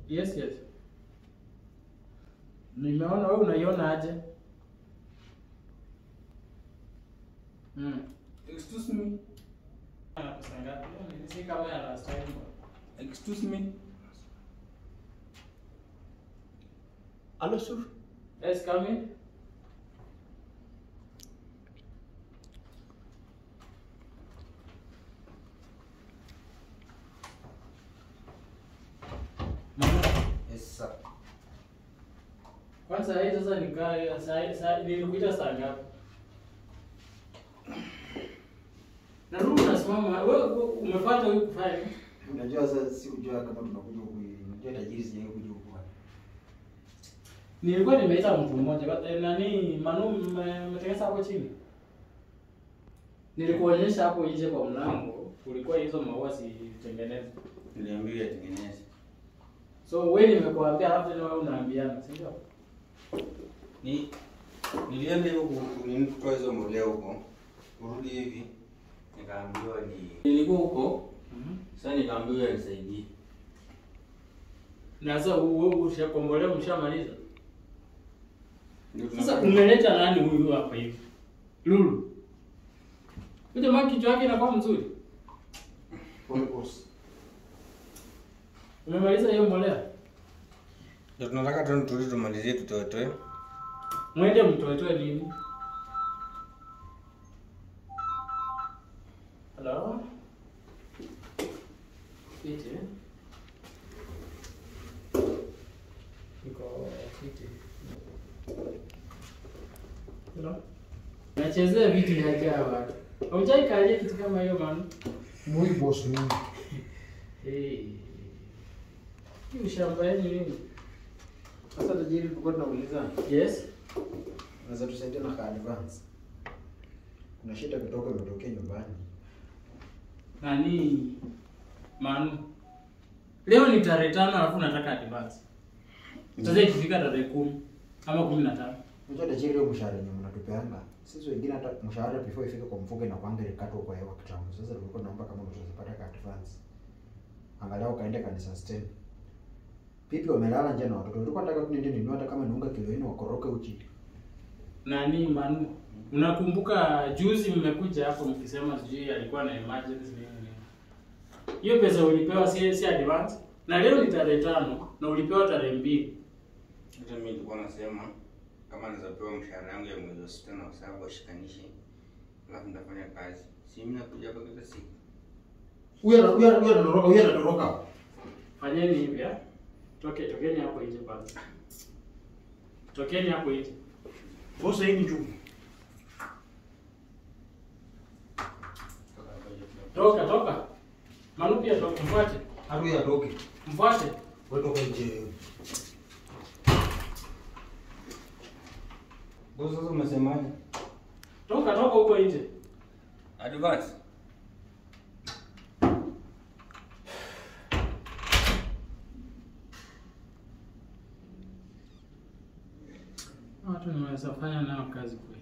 Yes, yes. Nimeona, wewe unaiona aje? Excuse me. Si kama ya last time. Excuse me. Hello, sir. Yes, come in. Yes, sir. Kwanza hii sasa nikaa saa nilikuita saa ngapi? Na rudi unasimama wewe umefuata huyu kufanya. Unajua sasa sikujua kama tunakuja huku. Unajua tajiri sijaje kuja huku. Nilikuwa nimeita mtu mmoja nani Manu mmetengeneza hapo chini. Nilikuonyesha hapo nje kwa mlango, kulikuwa hizo maua zitengenezwe. Niliambiwa yatengeneze. So wewe nimekuambia hapo tena wewe unaambiana, si ndio? Nilienda huko kutoa hizo mbolea huko. Urudi hivi. Nikaambiwa nilikuwa huko. Sasa nikaambiwa nisaidie. Na sasa wewe ushakombolea mshamaliza. Sasa umeleta nani huyu hapa hivi? Lulu. Kuja maki kichwa yake inakuwa mzuri. Purpose. Umemaliza hiyo mbolea? Ndio tunataka tumalizie tutoe. Mwende mtoe nini? Hello? Kiti. Niko kiti. Hello? Nachezea vitu vya hawa. Hujai kalia kitu kama hiyo man? Muy boss ni. Hii shamba yenu nini? Sasa tajiri tulikuwa tunauliza. Yes. Unaweza tusaidia na advance. Kuna shida kidogo imetokea nyumbani. Nani? Manu. Leo ni tarehe 5 alafu nataka advance. Sasa ikifika tarehe 10 ama 15. Unajua tajiri leo mshahara yenyewe mnatupeanga. Sisi wengine hata mshahara before ifike kwa mfuko inakuanga ilikatwa kwa hewa kitambo. Sasa tulikuwa naomba kama unaweza pata advance. Angalau kaende kanisa sustain. Pipi wamelala nje na watoto. Tulikuwa nataka kunende nini hata kama niunga kilo 4 wakoroke uchi. Nani Manu? Unakumbuka juzi mmekuja hapo mkisema sijui alikuwa na emergency nini? Hiyo pesa ulipewa si advance. Na leo ni tarehe 5 na ulipewa tarehe 2. Hata mimi nilikuwa nasema kama naweza pewa mshahara wangu ya mwezi wa 6 na 7 washikanishe. Alafu nitafanya kazi. Si mimi nakuja hapa kila siku. Huyu anatoroka. Fanyeni hivi ya. Tokeni hapo nje kwanza. Tokeni hapo nje. Boss hii ni juu. Toka. Manu pia toka mfuate. Haruya atoke. Mfuate. Wewe toka nje. Boss sasa umesemaje? Toka huko nje. Advance. Watu wanaweza fanya nao kazi kweli.